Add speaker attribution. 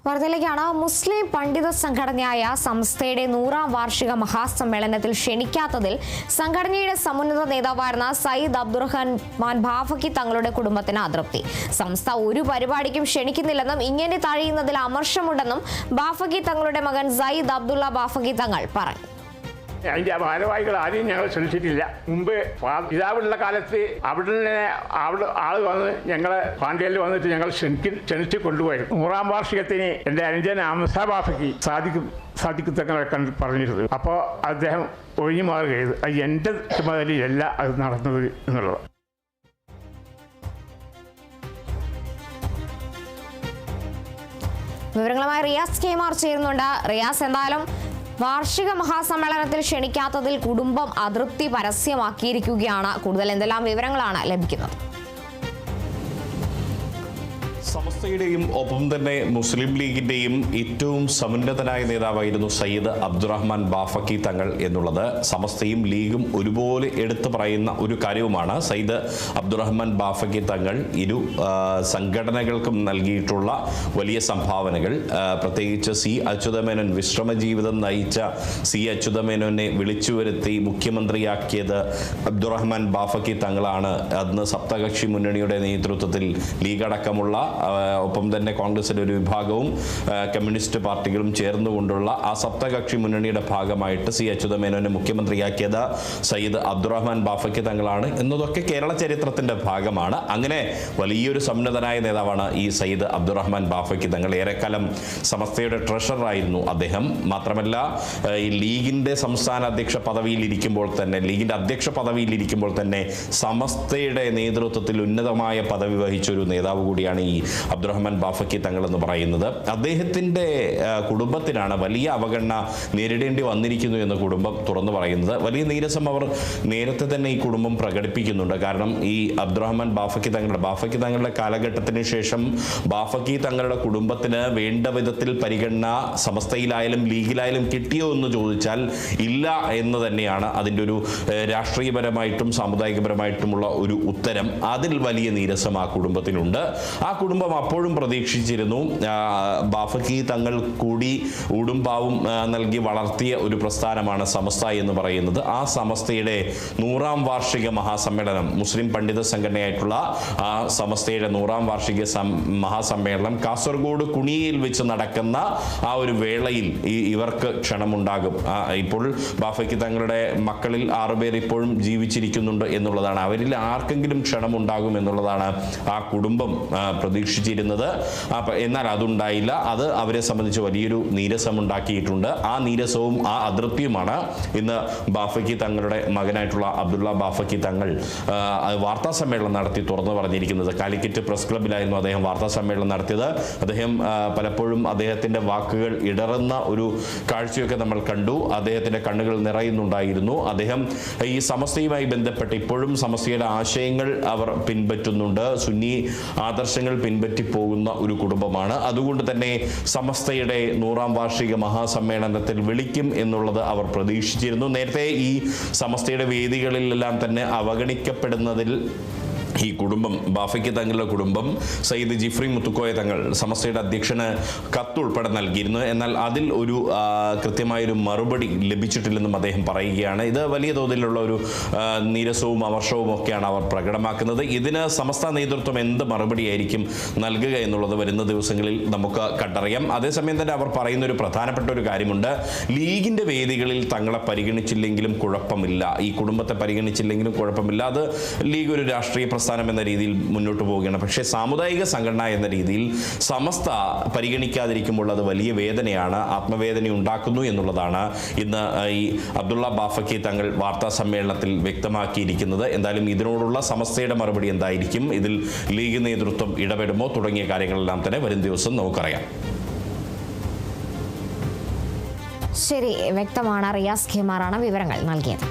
Speaker 1: വാർത്തയിലേക്കാണ്. മുസ്ലിം പണ്ഡിത സംഘടനയായ സംസ്ഥയുടെ 100ാം വാർഷിക മഹാസമ്മേളനത്തിൽ ക്ഷണിക്കാത്തതിൽ സംഘടനയുടെ സമുന്നത നേതാവായിരുന്ന സയ്യിദ് അബ്ദുറഹ്മാൻ ബാഫഖി തങ്ങളുടെ കുടുംബത്തിന് അതൃപ്തി. സംസ്ഥ ഒരു പരിപാടിക്കും ക്ഷണിക്കുന്നില്ലെന്നും ഇങ്ങനെ തഴയുന്നതിൽ അമർഷമുണ്ടെന്നും ബാഫഖി തങ്ങളുടെ മകൻ സയ്യിദ് അബ്ദുള്ള ബാഫഖി തങ്ങൾ പറഞ്ഞു.
Speaker 2: അതിൻ്റെ ഭാരവാഹികൾ ആരെയും ഞങ്ങൾ ക്ഷണിച്ചിട്ടില്ല. മുമ്പ് പിതാവുള്ള കാലത്ത് അവിടെ ആൾ വന്ന് ഞങ്ങളെ പാണ്ഡ്യയിൽ വന്നിട്ട് ഞങ്ങൾ ക്ഷണിച്ച് കൊണ്ടുപോയി. 100ാം വാർഷികത്തിന് എൻ്റെ അനുജൻ അംസ ബാഫഖി സാദിഖ് തങ്ങളെ കണ്ട് പറഞ്ഞിരുന്നു. അപ്പോൾ അദ്ദേഹം ഒഴിഞ്ഞു മാറുകയത് അത് എൻ്റെ ചുമതലയിലല്ല അത് നടന്നത് എന്നുള്ളത്.
Speaker 1: വിവരങ്ങളുമായി റിയാസ് കെമാർ ചേരുന്നുണ്ട്. റിയാസ്, എന്തായാലും വാർഷിക മഹാസമ്മേളനത്തിൽ ക്ഷണിക്കാത്തതിൽ കുടുംബം അതൃപ്തി പരസ്യമാക്കിയിരിക്കുകയാണ്. കൂടുതൽ എന്തെല്ലാം വിവരങ്ങളാണ് ലഭിക്കുന്നത്?
Speaker 3: സമസ്തയുടെയും ഒപ്പം തന്നെ മുസ്ലിം ലീഗിന്റെയും ഏറ്റവും സമുന്നതനായ നേതാവായിരുന്നു സയ്യിദ് അബ്ദുറഹ്മാൻ ബാഫഖി തങ്ങൾ എന്നുള്ളത് സമസ്തയും ലീഗും ഒരുപോലെ എടുത്തു പറയുന്ന ഒരു കാര്യവുമാണ്. സയ്യിദ് അബ്ദുറഹ്മാൻ ബാഫഖി തങ്ങൾ ഇരു സംഘടനകൾക്കും നൽകിയിട്ടുള്ള വലിയ സംഭാവനകൾ, പ്രത്യേകിച്ച് സി അച്യുതമേനോൻ വിശ്രമജീവിതം നയിച്ച സി അച്യുതമേനോനെ വിളിച്ചു വരുത്തി മുഖ്യമന്ത്രിയാക്കിയത് അബ്ദുറഹ്മാൻ ബാഫഖി തങ്ങളാണ്. അന്ന് സപ്തകക്ഷി മുന്നണിയുടെ നേതൃത്വത്തിൽ ലീഗ് അടക്കമുള്ള ഒപ്പം തന്നെ കോൺഗ്രസിന്റെ ഒരു വിഭാഗവും കമ്മ്യൂണിസ്റ്റ് പാർട്ടികളും ചേർന്നുകൊണ്ടുള്ള ആ സപ്തകക്ഷി മുന്നണിയുടെ ഭാഗമായിട്ട് സി അച്യുതമേനോനെ മുഖ്യമന്ത്രിയാക്കിയത് സയ്യിദ് അബ്ദുറഹ്മാൻ ബാഫഖി തങ്ങളാണ് എന്നതൊക്കെ കേരള ചരിത്രത്തിന്റെ ഭാഗമാണ്. അങ്ങനെ വലിയൊരു സമുന്നതനായ നേതാവാണ് ഈ സയ്യിദ് അബ്ദുറഹ്മാൻ ബാഫഖി തങ്ങൾ. ഏറെക്കാലം സമസ്തയുടെ ട്രഷററായിരുന്നു അദ്ദേഹം. മാത്രമല്ല ഈ ലീഗിന്റെ സംസ്ഥാന അധ്യക്ഷ പദവിയിൽ ഇരിക്കുമ്പോൾ തന്നെ സമസ്തയുടെ നേതൃത്വത്തിൽ ഉന്നതമായ പദവി വഹിച്ച ഒരു നേതാവ് കൂടിയാണ് ഈ അബ്ദുറഹ്മാൻ ബാഫഖി തങ്ങൾ എന്ന് പറയുന്നത്. അദ്ദേഹത്തിന്റെ കുടുംബത്തിനാണ് വലിയ അവഗണന നേരിടേണ്ടി വന്നിരിക്കുന്നു എന്ന് കുടുംബം തുറന്നു പറയുന്നത്. വലിയ നീരസം അവർ നേരത്തെ തന്നെ ഈ കുടുംബം പ്രകടിപ്പിക്കുന്നുണ്ട്. കാരണം ഈ അബ്ദുറഹ്മാൻ ബാഫഖി തങ്ങളുടെ കാലഘട്ടത്തിന് ശേഷം ബാഫഖി തങ്ങളുടെ കുടുംബത്തിന് വേണ്ട വിധത്തിൽ പരിഗണന സമസ്തയിലായാലും ലീഗിലായാലും കിട്ടിയോ എന്ന് ചോദിച്ചാൽ ഇല്ല എന്ന് തന്നെയാണ് അതിൻ്റെ ഒരു രാഷ്ട്രീയപരമായിട്ടും സാമുദായികപരമായിട്ടുമുള്ള ഒരു ഉത്തരം. അതിൽ വലിയ നീരസം ആ കുടുംബത്തിനുണ്ട്. ആ കുടുംബം അപ്പോഴും പ്രതീക്ഷിച്ചിരുന്നു ബാഫഖി തങ്ങൾ കൂടി ഊടും പാവും നൽകി വളർത്തിയ ഒരു പ്രസ്ഥാനമാണ് സമസ്ത എന്ന് പറയുന്നത്. ആ സമസ്തയുടെ 100ാം വാർഷിക മഹാസമ്മേളനം, മുസ്ലിം പണ്ഡിത സംഘടനയായിട്ടുള്ള ആ സമസ്തയുടെ 100ാം വാർഷിക മഹാസമ്മേളനം കാസർഗോഡ് കുണിയിൽ വെച്ച് നടക്കുന്ന ആ ഒരു വേളയിൽ ഇവർക്ക് ക്ഷണമുണ്ടാകും. ഇപ്പോൾ ബാഫഖി തങ്ങളുടെ മക്കളിൽ 6 പേർ ഇപ്പോഴും ജീവിച്ചിരിക്കുന്നുണ്ട് എന്നുള്ളതാണ്. അവരിൽ ആർക്കെങ്കിലും ക്ഷണമുണ്ടാകും എന്നുള്ളതാണ് ആ കുടുംബം പ്രതീക്ഷിച്ചിരുന്നത്. എന്നാൽ അതുണ്ടായില്ല. അത് അവരെ സംബന്ധിച്ച് വലിയൊരു നീരസമുണ്ടാക്കിയിട്ടുണ്ട്. ആ നീരസവും ആ അതൃപ്തിയുമാണ് ഇന്ന് ബാഫഖി തങ്ങളുടെ മകനായിട്ടുള്ള അബ്ദുള്ള ബാഫഖി തങ്ങൾ വാർത്താ സമ്മേളനം നടത്തി തുറന്നു പറഞ്ഞിരിക്കുന്നത്. കാലിക്കറ്റ് പ്രസ് ക്ലബ്ബിലായിരുന്നു അദ്ദേഹം വാർത്താ സമ്മേളനം നടത്തിയത്. അദ്ദേഹം പലപ്പോഴും അദ്ദേഹത്തിന്റെ വാക്കുകൾ ഇടറുന്ന ഒരു കാഴ്ചയൊക്കെ നമ്മൾ കണ്ടു. അദ്ദേഹത്തിന്റെ കണ്ണുകൾ നിറയുന്നുണ്ടായിരുന്നു. അദ്ദേഹം ഈ സമസ്തയുമായി ബന്ധപ്പെട്ട് ഇപ്പോഴും സമസ്തയുടെ ആശയങ്ങൾ അവർ പിൻപറ്റുന്നുണ്ട്. സുന്നി ആദർശങ്ങൾ പിൻപറ്റി പോകുന്ന ഒരു കുടുംബമാണ്. അതുകൊണ്ട് തന്നെ സമസ്തയുടെ 100ാം വാർഷിക മഹാസമ്മേളനത്തിൽ വിളിക്കും എന്നുള്ളത് അവർ പ്രതീക്ഷിച്ചിരുന്നു. നേരത്തെ ഈ സമസ്തയുടെ വേദികളിലെല്ലാം തന്നെ അവഗണിക്കപ്പെടുന്നതിൽ ഈ കുടുംബം, ബാഫഖി തങ്ങളുടെ കുടുംബം സയ്യിദ് ജിഫ്രി മുത്തുക്കോയ തങ്ങൾ സമസ്തയുടെ അധ്യക്ഷന് കത്തുൾപ്പെടെ നൽകിയിരുന്നു. എന്നാൽ അതിൽ ഒരു കൃത്യമായൊരു മറുപടി ലഭിച്ചിട്ടില്ലെന്നും അദ്ദേഹം പറയുകയാണ്. ഇത് വലിയ തോതിലുള്ള ഒരു നീരസവും അമർഷവും ഒക്കെയാണ് അവർ പ്രകടമാക്കുന്നത്. ഇതിന് സമസ്ത നേതൃത്വം എന്ത് മറുപടിയായിരിക്കും നൽകുക എന്നുള്ളത് വരുന്ന ദിവസങ്ങളിൽ നമുക്ക് കണ്ടറിയാം. അതേസമയം തന്നെ അവർ പറയുന്ന ഒരു പ്രധാനപ്പെട്ട ഒരു കാര്യമുണ്ട്. ലീഗിന്റെ വേദികളിൽ തങ്ങളെ പരിഗണിച്ചില്ലെങ്കിലും കുഴപ്പമില്ല, ഈ കുടുംബത്തെ പരിഗണിച്ചില്ലെങ്കിലും കുഴപ്പമില്ല, അത് ലീഗ് ഒരു രാഷ്ട്രീയ പ്രസ്ഥാനം എന്ന രീതിയിൽ മുന്നോട്ട് പോവുകയാണ്. പക്ഷേ സാമുദായിക സംഘടന എന്ന രീതിയിൽ സമസ്ത പരിഗണിക്കാതിരിക്കുമ്പോൾ അത് വലിയ വേദനയാണ്, ആത്മവേദന ഉണ്ടാക്കുന്നു എന്നുള്ളതാണ് ഇന്ന് ഈ അബ്ദുള്ള ബാഫഖി തങ്ങൾ വാർത്താ സമ്മേളനത്തിൽ വ്യക്തമാക്കിയിരിക്കുന്നത്. എന്തായാലും ഇതിനോടുള്ള സമസ്തയുടെ മറുപടി എന്തായിരിക്കും, ഇതിൽ ലീഗ് നേതൃത്വം ഇടപെടുമോ തുടങ്ങിയ കാര്യങ്ങളെല്ലാം തന്നെ വരും ദിവസം നമുക്കറിയാം.
Speaker 1: ശരി, വ്യക്തമാണ്. റിയാസ് ഖേമാറാണ് വിവരങ്ങൾ നൽകിയത്.